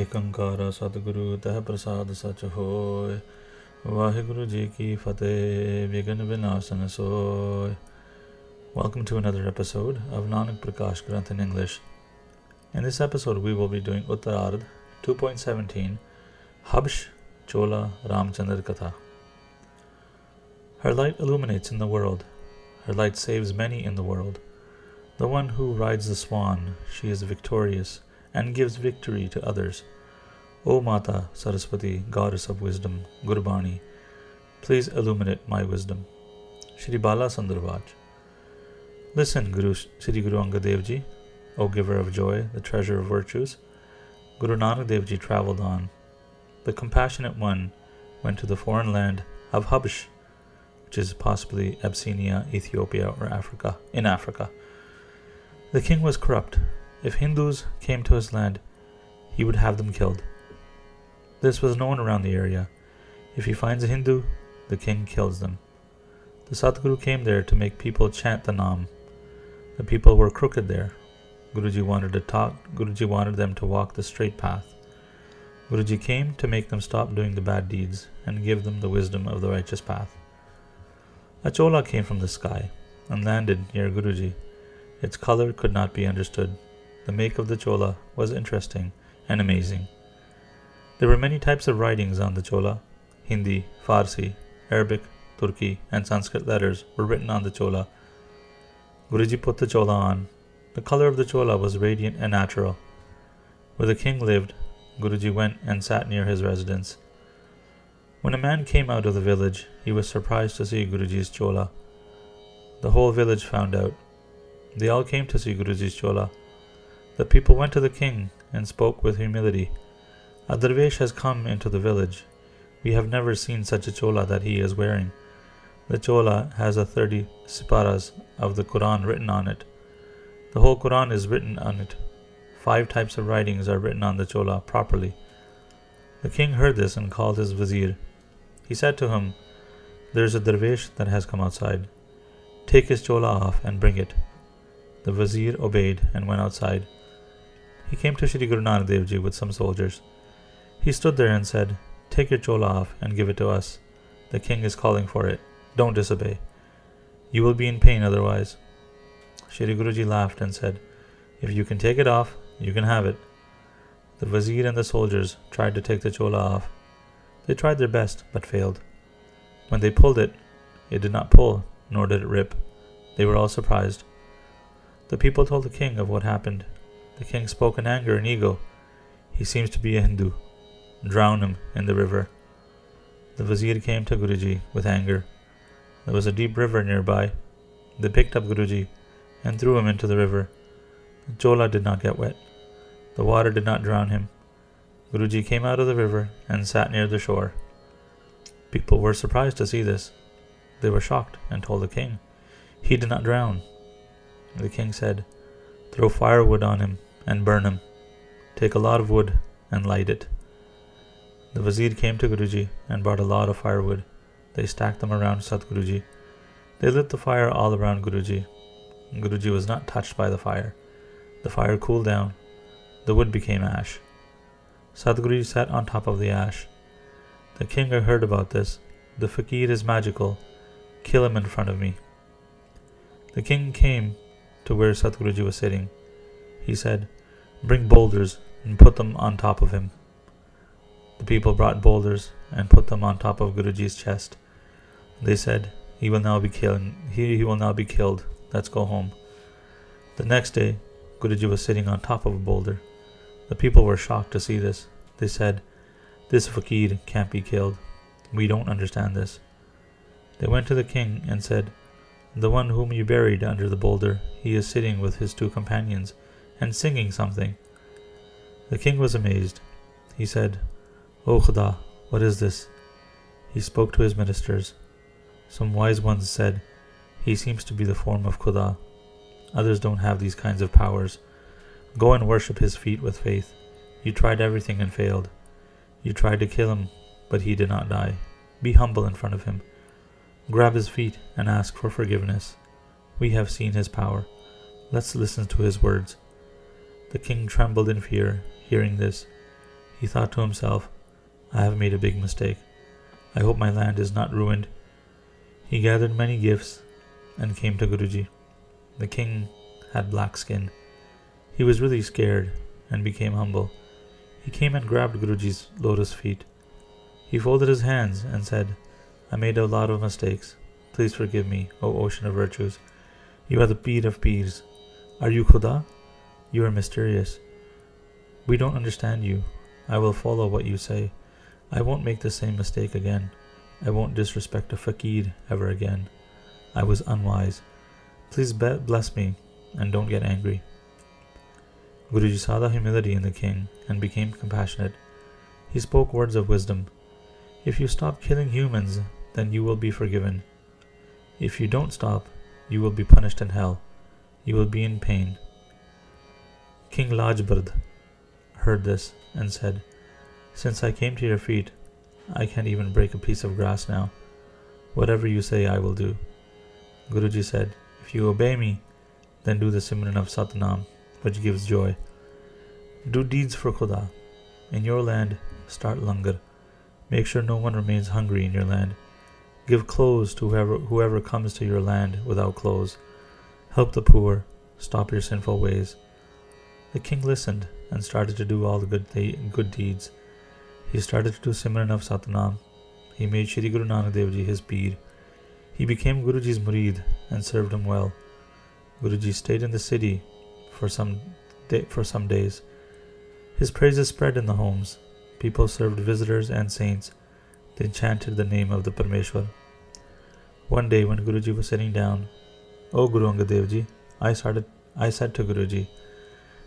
ਏਕੰਕਾਰ ਸਤਿਗੁਰੂ ਤਹਿ ਪ੍ਰਸਾਦ ਸਚ ਹੋਇ। Waheguru ji ki fateh, Vighan Vinasana soy. Welcome to another episode of Nanak Prakash Granth in English. In this episode we will be doing Utaraardh 2.17, Habash, Chola, Chander Katha. Her light illuminates in the world. Her light saves many in the world. The one who rides the swan, she is victorious and gives victory to others. O Mata Saraswati, Goddess of Wisdom, Gurbani, please illuminate my wisdom. Shri Bala Sundarvaj. Listen, Shri Guru Angad Dev Ji, O giver of joy, the treasure of virtues. Guru Nanak Dev Ji travelled on. The compassionate one went to the foreign land of Habash, which is possibly Abyssinia, Ethiopia, or Africa, in Africa. The king was corrupt. If Hindus came to his land, he would have them killed. This was known around the area. If he finds a Hindu, the king kills them. The Satguru came there to make people chant the Nam. The people were crooked there. Guruji wanted them to walk the straight path. Guruji came to make them stop doing the bad deeds and give them the wisdom of the righteous path. A Chola came from the sky and landed near Guruji. Its color could not be understood. The make of the Chola was interesting and amazing. There were many types of writings on the Chola. Hindi, Farsi, Arabic, Turki, and Sanskrit letters were written on the Chola. Guruji put the Chola on. The color of the Chola was radiant and natural. Where the king lived, Guruji went and sat near his residence. When a man came out of the village, he was surprised to see Guruji's Chola. The whole village found out. They all came to see Guruji's Chola. The people went to the king and spoke with humility. A dervish has come into the village. We have never seen such a Chola that he is wearing. The Chola has 30 siparas of the Quran written on it. The whole Quran is written on it. 5 types of writings are written on the Chola properly. The king heard this and called his vizier. He said to him, "There is a dervish that has come outside. Take his Chola off and bring it." The vizier obeyed and went outside. He came to Shri Guru Nanak Dev Ji with some soldiers. He stood there and said, "Take your Chola off and give it to us. The king is calling for it. Don't disobey. You will be in pain otherwise." Shri Guruji laughed and said, "If you can take it off, you can have it." The vizier and the soldiers tried to take the Chola off. They tried their best, but failed. When they pulled it, it did not pull, nor did it rip. They were all surprised. The people told the king of what happened. The king spoke in anger and ego. "He seems to be a Hindu. Drown him in the river." The vizier came to Guruji with anger. There was a deep river nearby. They picked up Guruji and threw him into the river. The Chola did not get wet. The water did not drown him. Guruji came out of the river and sat near the shore. People were surprised to see this. They were shocked and told the king, "He did not drown." The king said, "Throw firewood on him and burn him. Take a lot of wood and light it." The vizier came to Guruji and brought a lot of firewood. They stacked them around Satguruji. They lit the fire all around Guruji. Guruji was not touched by the fire. The fire cooled down. The wood became ash. Satguruji sat on top of the ash. The king heard about this. "The fakir is magical. Kill him in front of me." The king came to where Satguruji was sitting. He said, "Bring boulders and put them on top of him." The people brought boulders and put them on top of Guruji's chest. They said, He will now be killed. Let's go home." The next day, Guruji was sitting on top of a boulder. The people were shocked to see this. They said, "This fakir can't be killed. We don't understand this." They went to the king and said, "The one whom you buried under the boulder, he is sitting with his 2 companions and singing something." The king was amazed. He said, "O Khuda, what is this?" He spoke to his ministers. Some wise ones said, "He seems to be the form of Khuda. Others don't have these kinds of powers. Go and worship his feet with faith. You tried everything and failed. You tried to kill him, but he did not die. Be humble in front of him. Grab his feet and ask for forgiveness. We have seen his power. Let's listen to his words." The king trembled in fear, hearing this. He thought to himself, I have made a big mistake. I hope my land is not ruined. He gathered many gifts and came to Guruji. The king had black skin. He was really scared and became humble. He came and grabbed Guruji's lotus feet. He folded his hands and said, I made a lot of mistakes. Please forgive me, O ocean of virtues. You are the Peer of Peers. Are you Khuda? You are mysterious. We don't understand you. I will follow what you say. I won't make the same mistake again. I won't disrespect a fakir ever again. I was unwise. Please bless me and don't get angry. Guruji saw the humility in the king and became compassionate. He spoke words of wisdom. If you stop killing humans, then you will be forgiven. If you don't stop, you will be punished in hell. You will be in pain. King Lajbard heard this and said, Since I came to your feet, I can't even break a piece of grass now. Whatever you say, I will do. Guruji said, If you obey me, then do the Simran of Satnam, which gives joy. Do deeds for Khuda. In your land, start langar. Make sure no one remains hungry in your land. Give clothes to whoever comes to your land without clothes. Help the poor. Stop your sinful ways. The king listened and started to do all the good deeds. He started to do Simran of Satnam. He made Shri Guru Nanak Dev Ji his Peer. He became Guruji's Murid and served him well. Guruji stayed in the city for some days. His praises spread in the homes. People served visitors and saints. They chanted the name of the Parmeshwar. One day when Guruji was sitting down, O Guru Angad Dev Ji, I said to Guruji,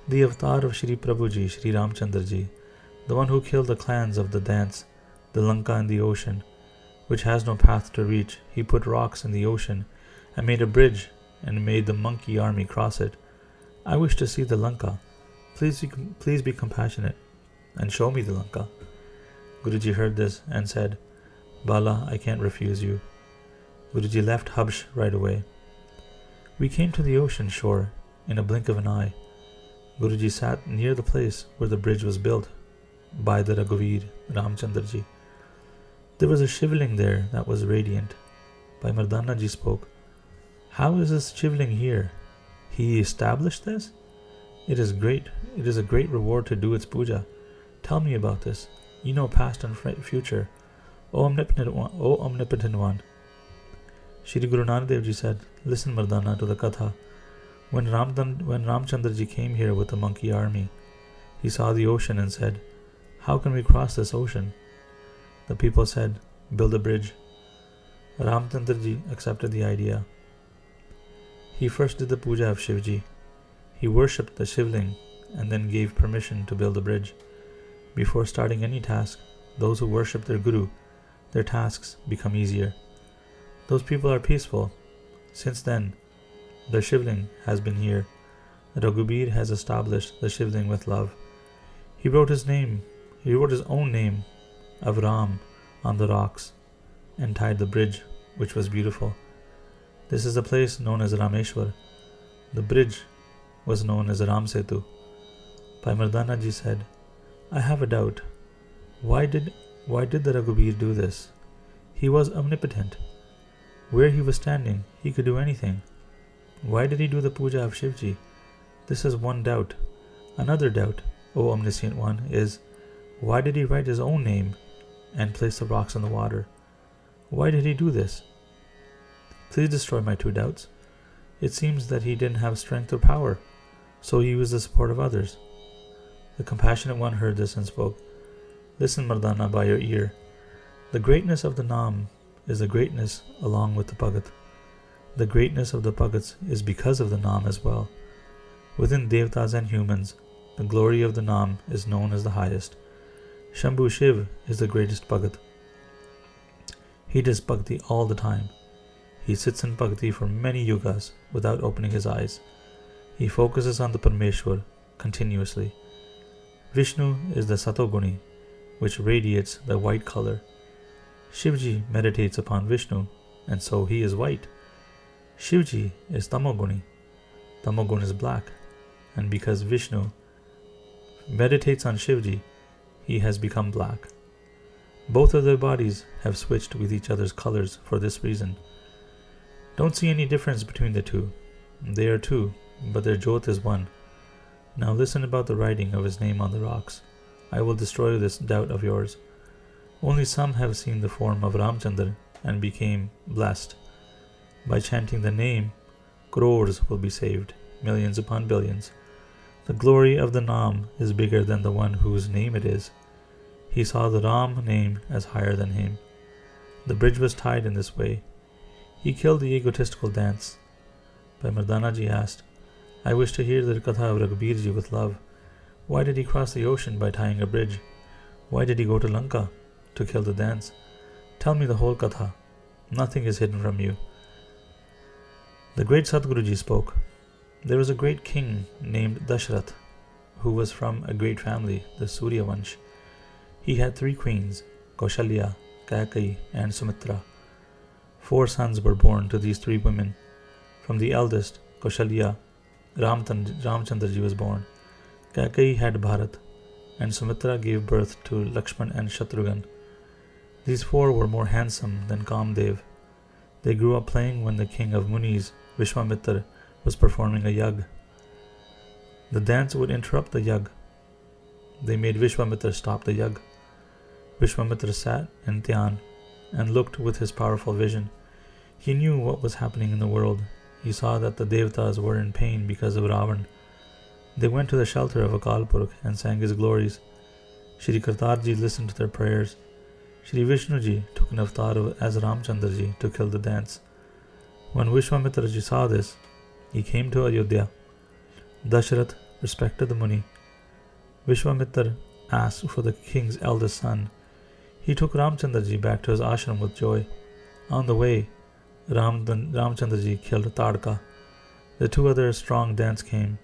the avatar of Shri Prabhuji, Shri Ramchandra Ji, the one who killed the clans of the dance, the Lanka in the ocean, which has no path to reach, he put rocks in the ocean and made a bridge and made the monkey army cross it. I wish to see the Lanka. Please be compassionate and show me the Lanka. Guruji heard this and said, Bala, I can't refuse you. Guruji left Habash right away. We came to the ocean shore in a blink of an eye. Guruji sat near the place where the bridge was built by the Raghuveer Ramchandra Ji. There was a shivling there that was radiant. Bhai Mardana Ji spoke, How is this shivling here? He established this? It is a great reward to do its puja. Tell me about this. You know past and future. O omnipotent one. Shri Guru Nanak Dev Ji said, Listen, Mardana, to the Katha. When Ramchandra Ji came here with the monkey army, he saw the ocean and said, How can we cross this ocean? The people said, Build a bridge. Ramchandra Ji accepted the idea. He first did the puja of Shivji. He worshipped the Shivling and then gave permission to build a bridge. Before starting any task, those who worship their Guru, their tasks become easier. Those people are peaceful. Since then, the Shivling has been here. Raghuveer has established the Shivling with love. He wrote his own name of Ram on the rocks and tied the bridge, which was beautiful. This is the place known as Rameshwar. The bridge was known as Ram Setu. Bhai Mardana Ji said, I have a doubt. Why did the Raghuveer do this? He was omnipotent. Where he was standing, he could do anything. Why did he do the puja of Shivji? This is one doubt. Another doubt, O omniscient one, is why did he write his own name and place the rocks in the water? Why did he do this? Please destroy my two doubts. It seems that he didn't have strength or power, so he used the support of others. The compassionate one heard this and spoke, Listen, Mardana, by your ear. The greatness of the Naam is the greatness along with the Bhagat. The greatness of the Bhagats is because of the Naam as well. Within Devtas and humans, the glory of the Naam is known as the highest. Shambhu Shiv is the greatest Bhagat. He does Bhakti all the time. He sits in Bhakti for many yugas without opening his eyes. He focuses on the Parmeshwar continuously. Vishnu is the Satoguni, which radiates the white color. Shivji meditates upon Vishnu, and so he is white. Shivji is Tamoguni. Tamogun is black, and because Vishnu meditates on Shivji, he has become black. Both of their bodies have switched with each other's colors for this reason. Don't see any difference between the two. They are two, but their jyot is one. Now listen about the writing of his name on the rocks. I will destroy this doubt of yours. Only some have seen the form of Ramchandra and became blessed. By chanting the name, crores will be saved, millions upon billions. The glory of the Nam is bigger than the one whose name it is. He saw the Ram name as higher than him. The bridge was tied in this way. He killed the egotistical dance. By Mardana ji asked, I wish to hear the Katha of Raghubir ji with love. Why did he cross the ocean by tying a bridge? Why did he go to Lanka to kill the dance? Tell me the whole Katha. Nothing is hidden from you. The great Sadhguru ji spoke. There was a great king named Dashrath, who was from a great family, the Surya Vansh. He had 3 queens, Kaushalya, Kaikeyi, and Sumitra. 4 sons were born to these 3 women. From the eldest, Kaushalya, Ramchandra ji was born. Kaikeyi had Bharat, and Sumitra gave birth to Lakshman and Shatrughan. These 4 were more handsome than Kamdev. They grew up playing when the king of Munis, Vishwamitra, was performing a yag. The dance would interrupt the yag. They made Vishwamitra stop the yag. Vishwamitra sat in dhyan and looked with his powerful vision. He knew what was happening in the world. He saw that the Devtas were in pain because of Ravan. They went to the shelter of Akal Purkh and sang his glories. Shri Kartar ji listened to their prayers. Shri Vishnu ji took an avatar as Ramchandra ji to kill the dance. When Vishwamitra ji saw this, he came to Ayodhya. Dashrath respected the Muni. Vishwamitra asked for the king's eldest son. He took Ramchandra ji back to his ashram with joy. On the way, Ramchandra ji killed Tadka. The 2 other strong dance came.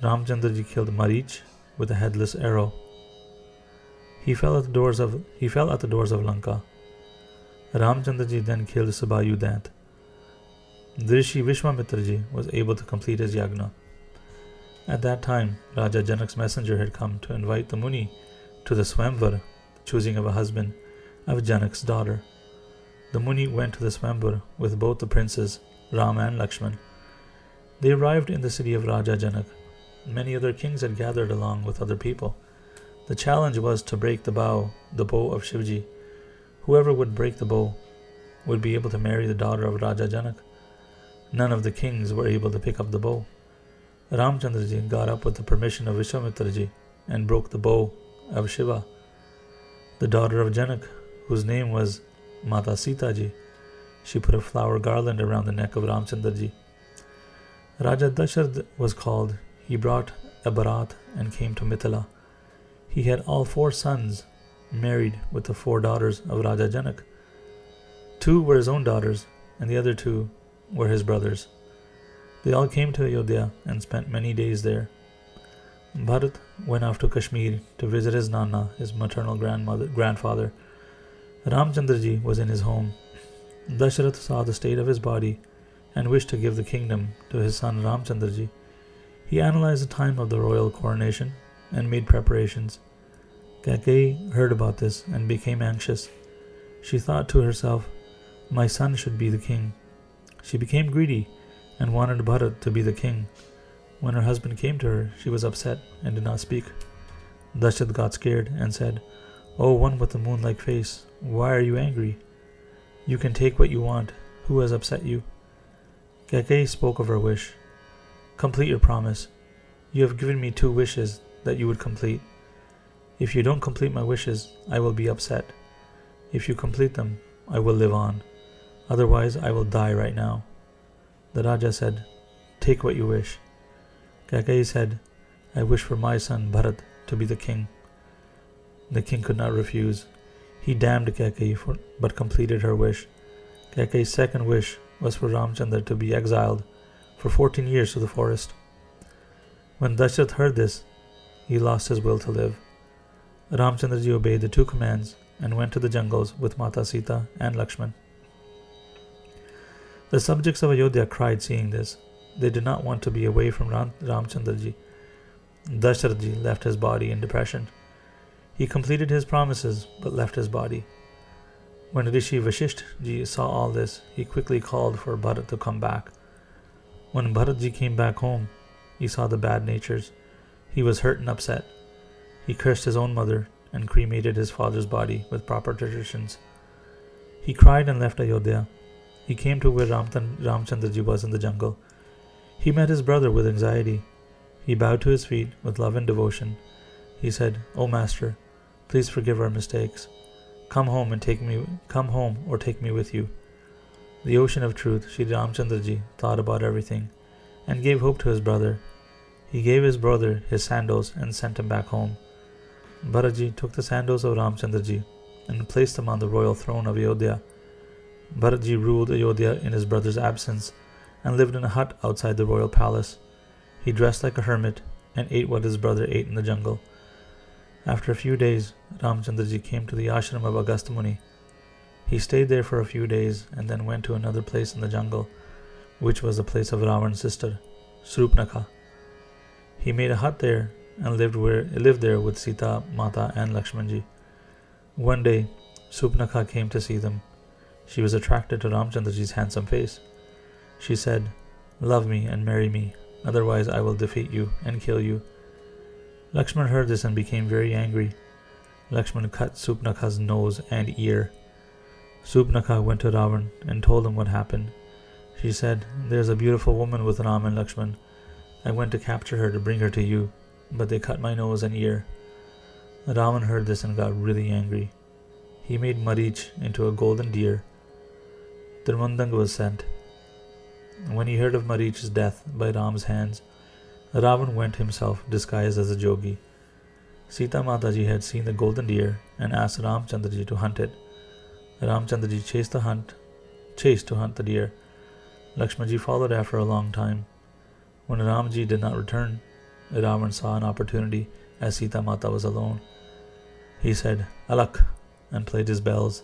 Ramchandra ji killed Marich with a headless arrow. He fell at the doors of Lanka. Ramchandra ji then killed Sabayu Dant. Rishi Vishwamitra ji was able to complete his yagna. At that time, Raja Janak's messenger had come to invite the Muni to the Swamvar, the choosing of a husband, of Janak's daughter. The Muni went to the Swamvar with both the princes, Ram and Lakshman. They arrived in the city of Raja Janak. Many other kings had gathered along with other people. The challenge was to break the bow of Shivji. Whoever would break the bow would be able to marry the daughter of Raja Janak. None of the kings were able to pick up the bow. Ramchandra ji got up with the permission of Vishwamitra ji and broke the bow of Shiva. The daughter of Janak, whose name was Mata Sita ji, she put a flower garland around the neck of Ramchandra ji. Raja Dashrath was called. He brought a barat and came to Mithila. He had all 4 sons married with the 4 daughters of Raja Janak. 2 were his own daughters, and the other 2 were his brothers. They all came to Ayodhya and spent many days there. Bharat went off to Kashmir to visit his Nana, his maternal grandfather. Ramchandra ji was in his home. Dashrath saw the state of his body and wished to give the kingdom to his son Ramchandra ji. He analyzed the time of the royal coronation and made preparations. Kaikeyi heard about this and became anxious. She thought to herself, my son should be the king. She became greedy and wanted Bharat to be the king. When her husband came to her, she was upset and did not speak. Dashrath got scared and said, "O one with the moon-like face, why are you angry? You can take what you want. Who has upset you?" Kaikeyi spoke of her wish. "Complete your promise. You have given me 2 wishes that you would complete. If you don't complete my wishes, I will be upset. If you complete them, I will live on. Otherwise, I will die right now." The Raja said, "Take what you wish." Kaikeyi said, "I wish for my son Bharat to be the king." The king could not refuse. He damned Kaikeyi but completed her wish. Kaikeyi's second wish was for Ramchandra to be exiled for 14 years to the forest. When Dashrath heard this, he lost his will to live. Ramchandra ji obeyed the 2 commands and went to the jungles with Mata Sita and Lakshman. The subjects of Ayodhya cried seeing this. They did not want to be away from Ramchandra ji. Dashrath ji left his body in depression. He completed his promises but left his body. When Rishi Vashisht ji saw all this, he quickly called for Bharat to come back. When Bharat ji came back home, he saw the bad natures. He was hurt and upset. He cursed his own mother and cremated his father's body with proper traditions. He cried and left Ayodhya. He came to where Ramchandra ji was in the jungle. He met his brother with anxiety. He bowed to his feet with love and devotion. He said, "O Master, please forgive our mistakes. Come home or take me with you." The ocean of truth, Shri Ramchandra ji, thought about everything and gave hope to his brother. He gave his brother his sandals and sent him back home. Bharatji took the sandals of Ramchandra ji and placed them on the royal throne of Ayodhya. Bharatji ruled Ayodhya in his brother's absence and lived in a hut outside the royal palace. He dressed like a hermit and ate what his brother ate in the jungle. After a few days, Ramchandra ji came to the ashram of Agastya Muni. He stayed there for a few days and then went to another place in the jungle, which was the place of Ravan's sister, Surupnakha. He made a hut there and lived there with Sita Mata and Lakshmanji. One day, Surupnakha came to see them. She was attracted to Ramchandraji's handsome face. She said, "Love me and marry me, otherwise I will defeat you and kill you." Lakshman heard this and became very angry. Lakshman cut Surupnakha's nose and ear. Surupnakha went to Ravan and told him what happened. She said, "There's a beautiful woman with Ram and Lakshman. I went to capture her to bring her to you, but they cut my nose and ear." Ravan heard this and got really angry. He made Marich into a golden deer. Tirmandang was sent. When he heard of Marich's death by Ram's hands, Ravan went himself disguised as a jogi. Sita Mataji had seen the golden deer and asked Ramchandraji to hunt it. Ramchandraji chased to hunt the deer. Lakshmanji followed after a long time. When Ramji did not return, Ravan saw an opportunity as Sita Mata was alone. He said, "Alak," and played his bells.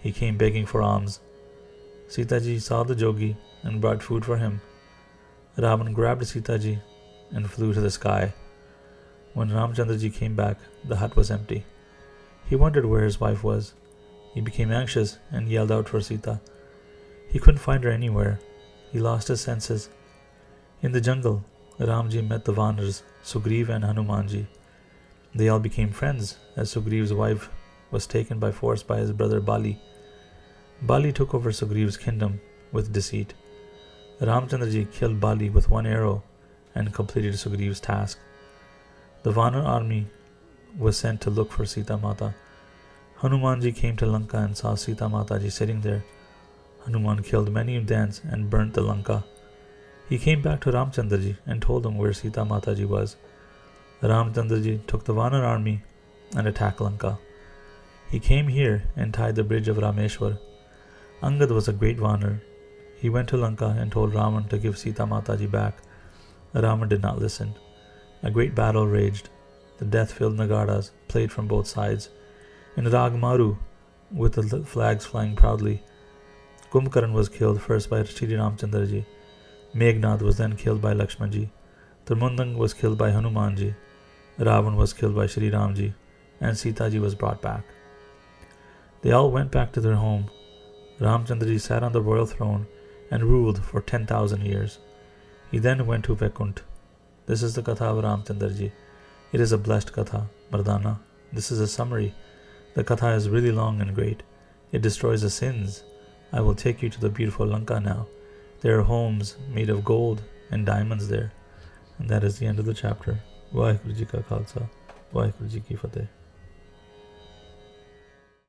He came begging for alms. Sitaji saw the jogi and brought food for him. Ravan grabbed Sitaji and flew to the sky. When Ramchandraji came back, the hut was empty. He wondered where his wife was. He became anxious and yelled out for Sita. He couldn't find her anywhere. He lost his senses. In the jungle, Ramji met the Vanars, Sugriv and Hanumanji. They all became friends as Sugriv's wife was taken by force by his brother Bali. Bali took over Sugriv's kingdom with deceit. Ramchandraji killed Bali with one arrow and completed Sugriv's task. The Vanar army was sent to look for Sita Mata. Hanumanji came to Lanka and saw Sita Mataji sitting there. Hanuman killed many Dants and burnt the Lanka. He came back to Ramchandraji and told him where Sita Mataji was. Ramchandraji took the Vanar army and attacked Lanka. He came here and tied the bridge of Rameshwar. Angad was a great Vanar. He went to Lanka and told Ravan to give Sita Mataji back. Ravan did not listen. A great battle raged. The death-filled Nagaras played from both sides. In Rag Maru, with the flags flying proudly, Kumbhakaran was killed first by Shri Ramchandraji. Meghnad was then killed by Lakshmanji. Tirmandang was killed by Hanumanji. Ravan was killed by Shri Ramji, and Sitaji was brought back. They all went back to their home. Ramchandraji sat on the royal throne and ruled for 10,000 years. He then went to Vaikuntha. This is the Katha of Ramchandraji. It is a blessed Katha, Mardana. This is a summary. The Katha is really long and great. It destroys the sins. I will take you to the beautiful Lanka now. There are homes made of gold and diamonds there. And that is the end of the chapter. Waheguru Ji Ka Khalsa, Waheguru Ji Ki Fateh.